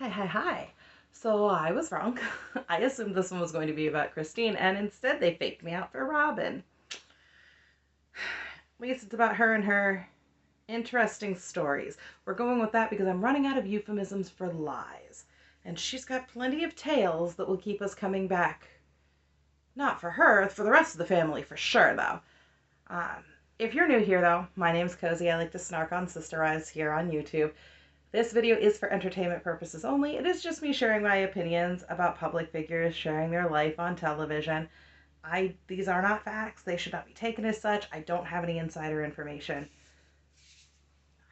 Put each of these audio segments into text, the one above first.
Hi. So I was wrong. I assumed this one was going to be about Christine, and instead they faked me out for Robyn. At least it's about her and her interesting stories. We're going with that because I'm running out of euphemisms for lies. And she's got plenty of tales that will keep us coming back. Not for her, for the rest of the family, for sure, though. Um, if you're new here, though, my name's Cozy. I like to snark on Sister Eyes here on YouTube. This video is for entertainment purposes only. It is just me sharing my opinions about public figures, sharing their life on television. These are not facts. They should not be taken as such. I don't have any insider information.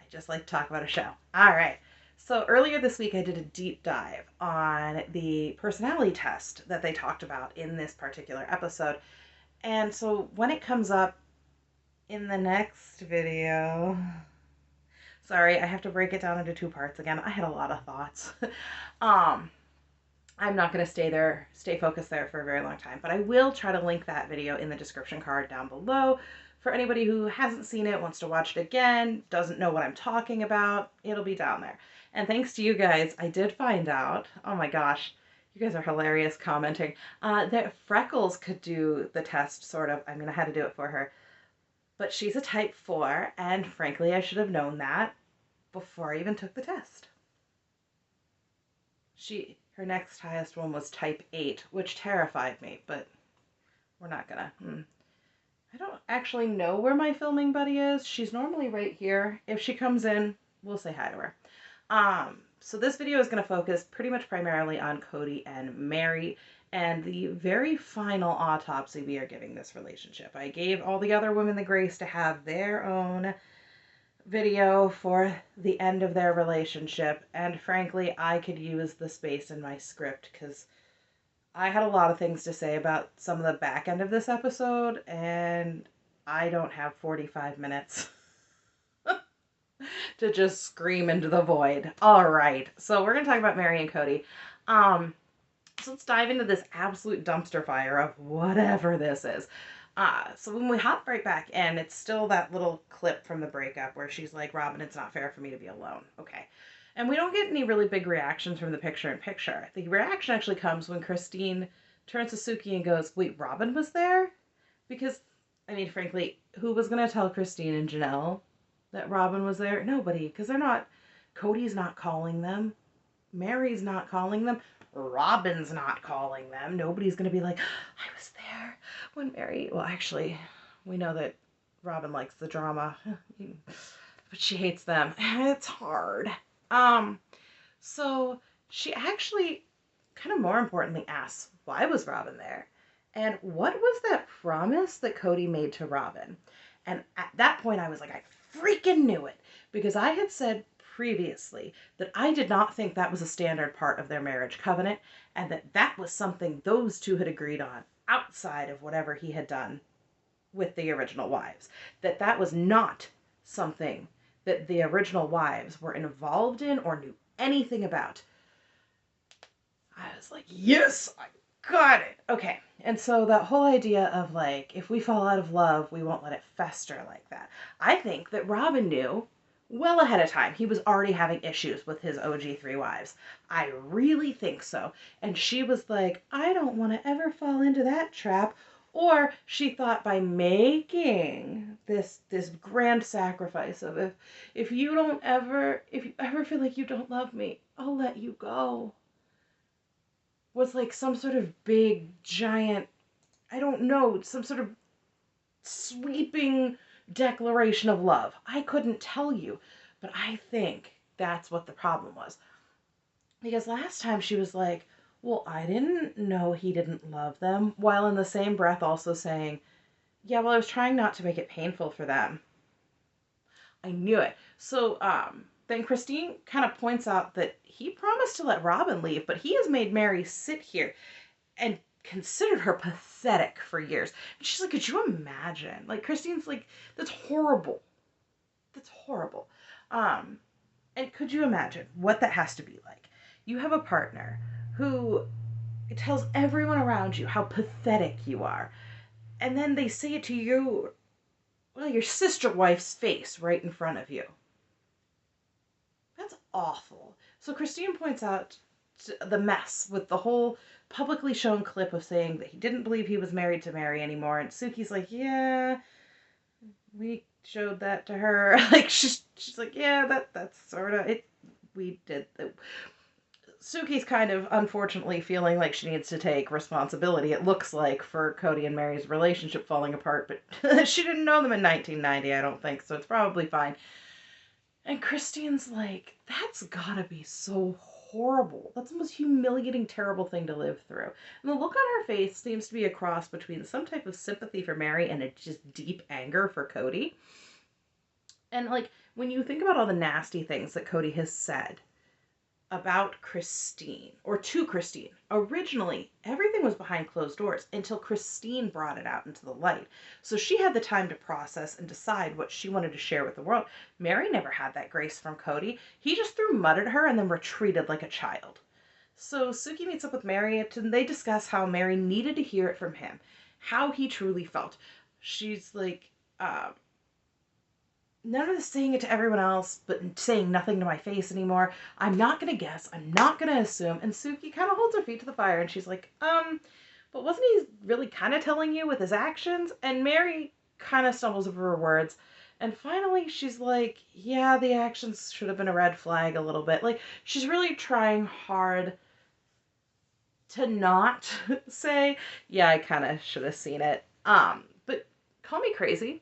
I just like to talk about a show. All right. So earlier this week, I did a deep dive on the personality test that they talked about in this particular episode. And so when it comes up in the next video, sorry, I have to break it down into two parts again. I had a lot of thoughts. I'm not going to stay focused there for a very long time, but I will try to link that video in the description card down below for anybody who hasn't seen it, wants to watch it again, doesn't know what I'm talking about. It'll be down there. And thanks to you guys, I did find out, oh my gosh, you guys are hilarious commenting, that Freckles could do the test, sort of. I mean, I had to do it for her. But she's a type 4, and frankly, I should have known that before I even took the test. Her next highest one was type 8, which terrified me, but we're not gonna. I don't actually know where my filming buddy is. She's normally right here. If she comes in, we'll say hi to her. So this video is going to focus pretty much primarily on Kody and Meri and the very final autopsy we are giving this relationship. I gave all the other women the grace to have their own video for the end of their relationship, and frankly, I could use the space in my script because I had a lot of things to say about some of the back end of this episode, and I don't have 45 minutes to just scream into the void. All right, so we're going to talk about Meri and Kody. So let's dive into this absolute dumpster fire of whatever this is. So when we hop right back in, it's still that little clip from the breakup where she's like, Robyn, it's not fair for me to be alone. Okay. And we don't get any really big reactions from the picture-in-picture. The reaction actually comes when Christine turns to Suki and goes, wait, Robyn was there? Because, I mean, frankly, who was going to tell Christine and Janelle that Robyn was there? Nobody, because they're not, Kody's not calling them. Meri's not calling them. Robyn's not calling them. Nobody's going to be like, I was there when Meri... Well, actually, we know that Robyn likes the drama, but she hates them. It's hard. So she actually, kind of more importantly, asks, why was Robyn there? And what was that promise that Kody made to Robyn? And at that point, I was like, I freaking knew it. Because I had said previously that I did not think that was a standard part of their marriage covenant, and that was something those two had agreed on outside of whatever he had done with the original wives. That was not something that the original wives were involved in or knew anything about. I was like, yes, I got it. Okay. And so that whole idea of like, if we fall out of love, we won't let it fester like that. I think that Robyn knew well ahead of time. He was already having issues with his OG3 wives. I really think so. And she was like, I don't want to ever fall into that trap. Or she thought by making this grand sacrifice of if you ever feel like you don't love me, I'll let you go, was like some sort of big, giant, I don't know, some sort of sweeping declaration of love. I couldn't tell you, but I think that's what the problem was. Because last time she was like, well, I didn't know he didn't love them, while in the same breath also saying, yeah, well, I was trying not to make it painful for them. I knew it. So then Christine kind of points out that he promised to let Robyn leave, but he has made Meri sit here and considered her pathetic for years. And she's like, could you imagine? Like, Christine's like, that's horrible. That's horrible. And could you imagine what that has to be like? You have a partner who tells everyone around you how pathetic you are. And then they say it to you, well, your sister wife's face right in front of you. That's awful. So Christine points out the mess with the whole publicly shown clip of saying that he didn't believe he was married to Meri anymore. And Suki's like, yeah, we showed that to her. Like, she's like, yeah, that's sort of it. We did. Suki's kind of unfortunately feeling like she needs to take responsibility, it looks like, for Kody and Meri's relationship falling apart, but she didn't know them in 1990, I don't think, so it's probably fine. And Christine's like, that's gotta be so horrible. That's the most humiliating, terrible thing to live through. And the look on her face seems to be a cross between some type of sympathy for Meri and a just deep anger for Kody. And, like, when you think about all the nasty things that Kody has said about Christine, or to Christine. Originally, everything was behind closed doors until Christine brought it out into the light. So she had the time to process and decide what she wanted to share with the world. Meri never had that grace from Kody. He just threw mud at her and then retreated like a child. So Suki meets up with Meri and they discuss how Meri needed to hear it from him, how he truly felt. She's like, none of this saying it to everyone else, but saying nothing to my face anymore. I'm not going to guess. I'm not going to assume. And Suki kind of holds her feet to the fire and she's like, but wasn't he really kind of telling you with his actions? And Meri kind of stumbles over her words. And finally she's like, yeah, the actions should have been a red flag a little bit. Like, she's really trying hard to not say, yeah, I kind of should have seen it. But call me crazy.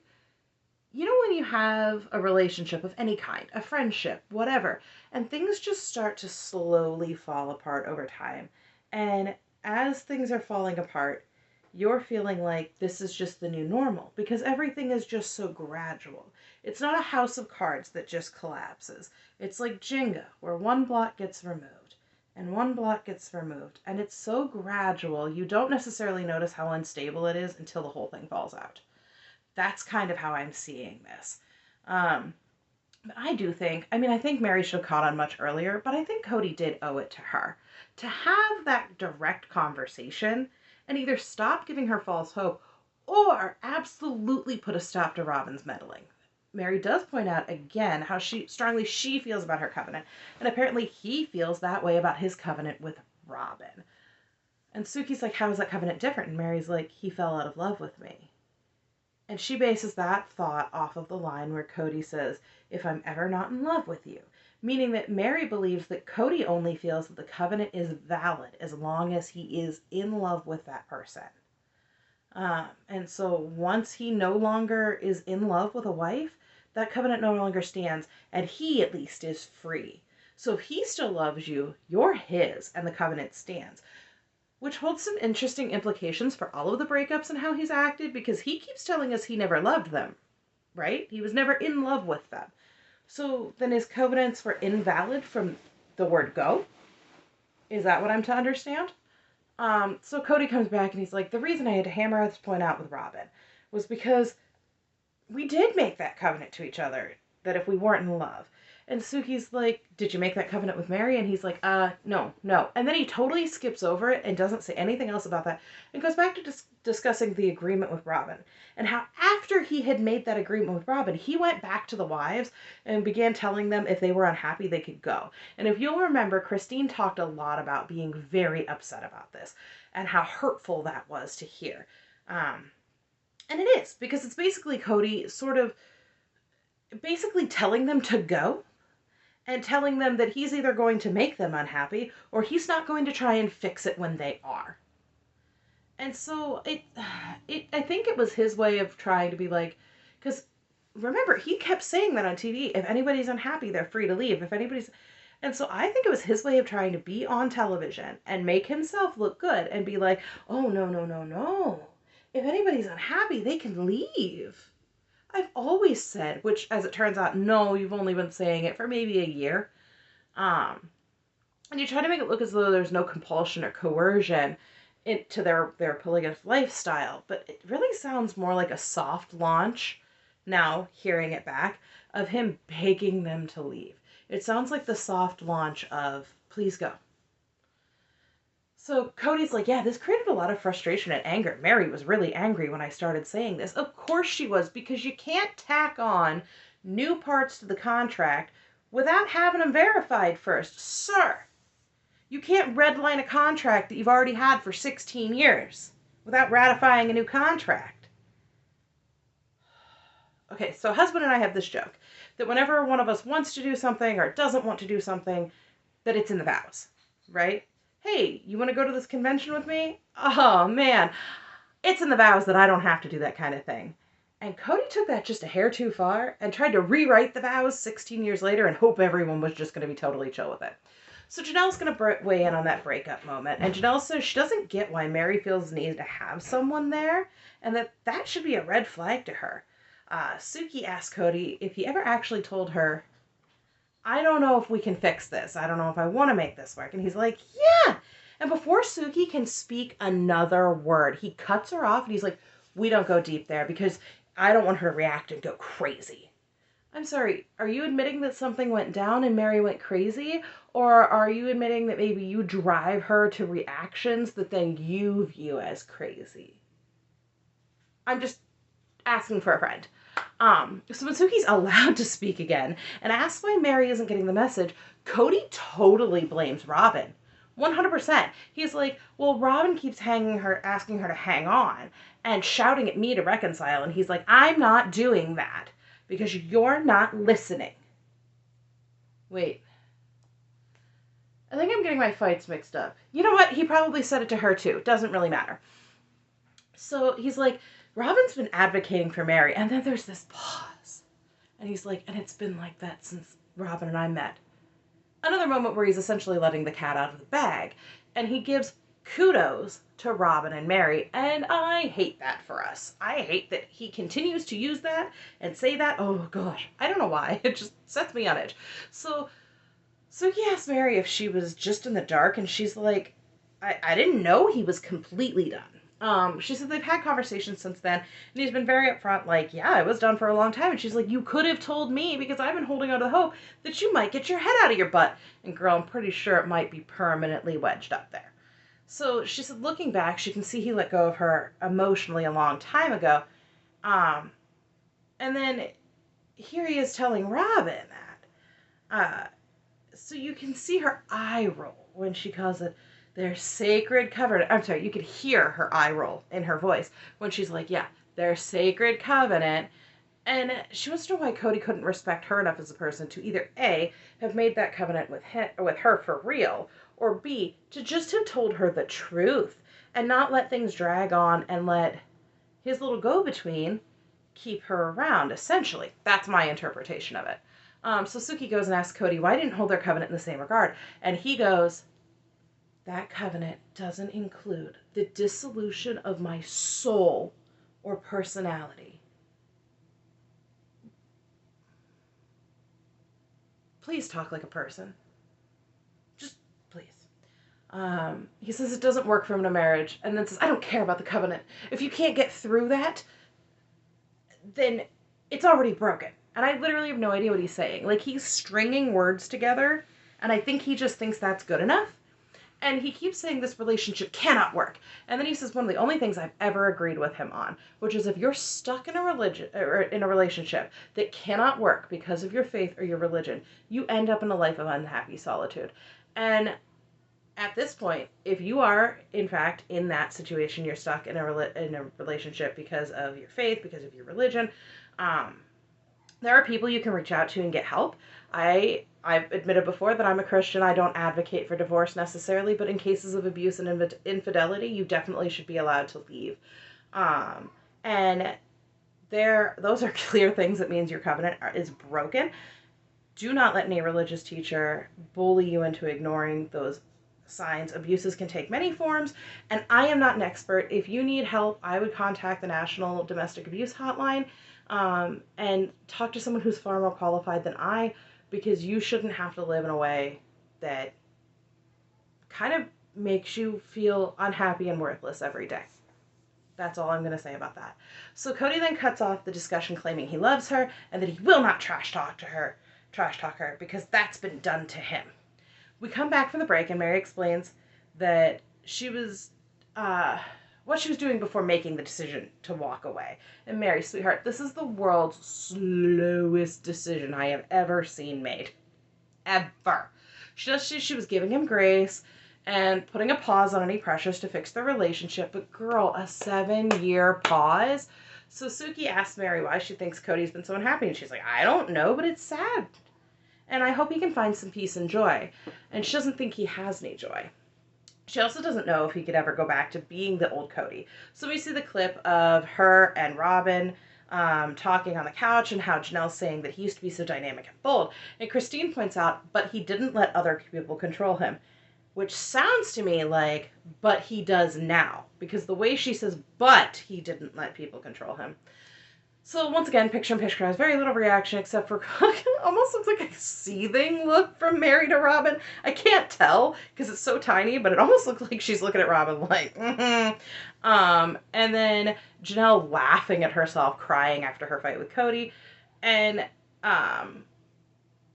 You know, when you have a relationship of any kind, a friendship, whatever, and things just start to slowly fall apart over time. And as things are falling apart, you're feeling like this is just the new normal because everything is just so gradual. It's not a house of cards that just collapses. It's like Jenga, where one block gets removed and one block gets removed. And it's so gradual, you don't necessarily notice how unstable it is until the whole thing falls out. That's kind of how I'm seeing this. But I do think, I think Meri should have caught on much earlier, but I think Kody did owe it to her to have that direct conversation and either stop giving her false hope or absolutely put a stop to Robyn's meddling. Meri does point out again how strongly she feels about her covenant, and apparently he feels that way about his covenant with Robyn. And Suki's like, how is that covenant different? And Meri's like, he fell out of love with me. And she bases that thought off of the line where Kody says, if I'm ever not in love with you. Meaning that Meri believes that Kody only feels that the covenant is valid as long as he is in love with that person. And so once he no longer is in love with a wife, that covenant no longer stands, and he at least is free. So if he still loves you, you're his, and the covenant stands. Which holds some interesting implications for all of the breakups and how he's acted, because he keeps telling us he never loved them, right? He was never in love with them. So then his covenants were invalid from the word go? Is that what I'm to understand? So Kody comes back and he's like, the reason I had to hammer this point out with Robyn was because we did make that covenant to each other, that if we weren't in love. And Suki's like, did you make that covenant with Meri? And he's like, no. And then he totally skips over it and doesn't say anything else about that and goes back to discussing the agreement with Robyn. And how after he had made that agreement with Robyn, he went back to the wives and began telling them if they were unhappy, they could go. And if you'll remember, Christine talked a lot about being very upset about this and how hurtful that was to hear. And it is, because it's basically Kody sort of basically telling them to go. And telling them that he's either going to make them unhappy or he's not going to try and fix it when they are. And so I think it was his way of trying to be like, because remember, he kept saying that on TV, if anybody's unhappy, they're free to leave. And so I think it was his way of trying to be on television and make himself look good and be like, oh, no. If anybody's unhappy, they can leave. I've always said, which as it turns out, no, you've only been saying it for maybe a year. And you try to make it look as though there's no compulsion or coercion into their polygamous lifestyle. But it really sounds more like a soft launch, now hearing it back, of him begging them to leave. It sounds like the soft launch of, please go. So Kody's like, yeah, this created a lot of frustration and anger. Meri was really angry when I started saying this. Of course she was, because you can't tack on new parts to the contract without having them verified first. Sir, you can't redline a contract that you've already had for 16 years without ratifying a new contract. Okay, so husband and I have this joke that whenever one of us wants to do something or doesn't want to do something, that it's in the vows, right? Hey, you want to go to this convention with me? Oh, man. It's in the vows that I don't have to do that kind of thing. And Kody took that just a hair too far and tried to rewrite the vows 16 years later and hope everyone was just going to be totally chill with it. So Janelle's going to weigh in on that breakup moment. And Janelle says she doesn't get why Meri feels the need to have someone there and that should be a red flag to her. Suki asked Kody if he ever actually told her, I don't know if we can fix this. I don't know if I want to make this work. And he's like, yeah. And before Suki can speak another word, he cuts her off and he's like, we don't go deep there because I don't want her to react and go crazy. I'm sorry, are you admitting that something went down and Meri went crazy? Or are you admitting that maybe you drive her to reactions that then you view as crazy? I'm just asking for a friend. So when Suki's allowed to speak again and asks why Meri isn't getting the message, Kody totally blames Robyn. 100%. He's like, well, Robyn keeps asking her to hang on and shouting at me to reconcile. And he's like, I'm not doing that because you're not listening. Wait. I think I'm getting my fights mixed up. You know what? He probably said it to her too. Doesn't really matter. So he's like, Robyn's been advocating for Meri. And then there's this pause. And he's like, and it's been like that since Robyn and I met. Another moment where he's essentially letting the cat out of the bag. And he gives kudos to Robyn and Meri. And I hate that for us. I hate that he continues to use that and say that. Oh, gosh. I don't know why. It just sets me on edge. So he asked Meri if she was just in the dark. And she's like, I didn't know he was completely done. She said they've had conversations since then, and he's been very upfront, like, yeah, I was done for a long time. And she's like, you could have told me because I've been holding on to the hope that you might get your head out of your butt. And girl, I'm pretty sure it might be permanently wedged up there. So she said, looking back, she can see he let go of her emotionally a long time ago. And then here he is telling Robyn that. So you can see her eye roll when she calls it their sacred covenant. I'm sorry, you could hear her eye roll in her voice when she's like, yeah, their sacred covenant. And she wants to know why Kody couldn't respect her enough as a person to either A, have made that covenant with her for real, or B, to just have told her the truth and not let things drag on and let his little go-between keep her around, essentially. That's my interpretation of it. So Suki goes and asks Kody why didn't hold their covenant in the same regard. And he goes, that covenant doesn't include the dissolution of my soul or personality. Please talk like a person. Just please. He says it doesn't work for him in a marriage, and then says, I don't care about the covenant. If you can't get through that, then it's already broken. And I literally have no idea what he's saying. Like, he's stringing words together, and I think he just thinks that's good enough. And he keeps saying this relationship cannot work. And then he says one of the only things I've ever agreed with him on, which is if you're stuck in a religion or in a relationship that cannot work because of your faith or your religion, you end up in a life of unhappy solitude. And at this point, if you are, in fact, in that situation, you're stuck in a relationship because of your faith, because of your religion, there are people you can reach out to and get help. I've admitted before that I'm a Christian. I don't advocate for divorce necessarily, but in cases of abuse and infidelity, you definitely should be allowed to leave. And those are clear things that means your covenant is broken. Do not let any religious teacher bully you into ignoring those signs. Abuses can take many forms, and I am not an expert. If you need help, I would contact the National Domestic Violence Hotline and talk to someone who's far more qualified than I, because you shouldn't have to live in a way that kind of makes you feel unhappy and worthless every day. That's all I'm going to say about that. So Kody then cuts off the discussion claiming he loves her and that he will not trash talk her because that's been done to him. We come back from the break and Meri explains that she was what she was doing before making the decision to walk away. And Meri, sweetheart, this is the world's slowest decision I have ever seen made. ever. She was giving him grace and putting a pause on any pressures to fix their relationship. But girl, a 7-year pause. So Suki asked Meri why she thinks Kody's been so unhappy. And she's like, I don't know, but it's sad. And I hope he can find some peace and joy. And she doesn't think he has any joy. She also doesn't know if he could ever go back to being the old Kody. So we see the clip of her and Robyn talking on the couch and how Janelle's saying that he used to be so dynamic and bold. And Christine points out, but he didn't let other people control him. Which sounds to me like, but he does now. Because the way she says, but he didn't let people control him. So once again, picture-in-picture has very little reaction except for almost looks like a seething look from Meri to Robyn. I can't tell because it's so tiny, but it almost looks like she's looking at Robyn like, and then Janelle laughing at herself, crying after her fight with Kody. And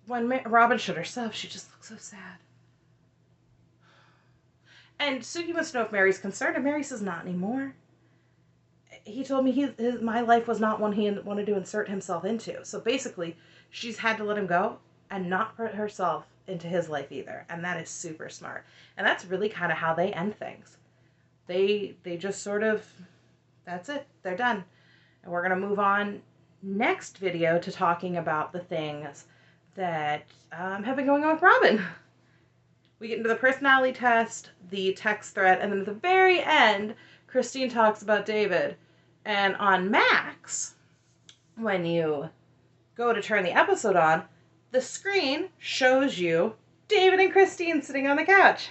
when Robyn showed herself, she just looked so sad. And Suki wants to know if Meri's concerned, and Meri says not anymore. He told me my life was not one he wanted to insert himself into. So basically, she's had to let him go and not put herself into his life either. And that is super smart. And that's really kind of how they end things. They just sort of, that's it. They're done. And we're going to move on next video to talking about the things that have been going on with Robyn. We get into the personality test, the text thread, and then at the very end, Christine talks about David. And on Max, when you go to turn the episode on, the screen shows you David and Christine sitting on the couch.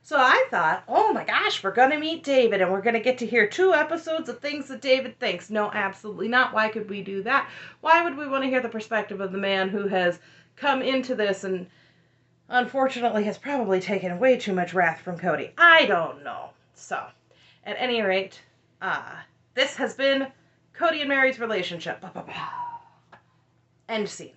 So I thought, oh my gosh, we're going to meet David and we're going to get to hear 2 episodes of things that David thinks. No, absolutely not. Why could we do that? Why would we want to hear the perspective of the man who has come into this and unfortunately has probably taken way too much wrath from Kody? I don't know. So, at any rate, this has been Kody and Meri's relationship. End scene.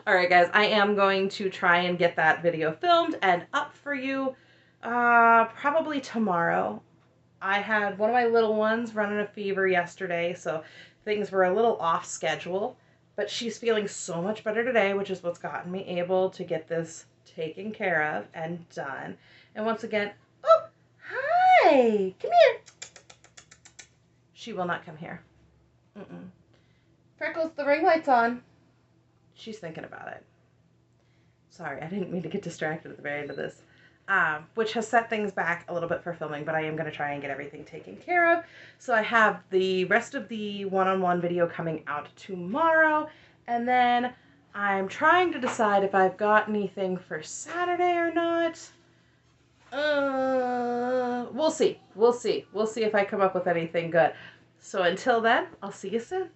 Alright guys, I am going to try and get that video filmed and up for you probably tomorrow. I had one of my little ones running a fever yesterday, so things were a little off schedule. But she's feeling so much better today, which is what's gotten me able to get this taken care of and done. And once again, oh, hi, come here. She will not come here. Freckles, the ring light's on. She's thinking about it. Sorry, I didn't mean to get distracted at the very end of this. Which has set things back a little bit for filming, but I am going to try and get everything taken care of. So I have the rest of the one-on-one video coming out tomorrow, and then I'm trying to decide if I've got anything for Saturday or not. We'll see. We'll see. We'll see if I come up with anything good. So until then, I'll see you soon.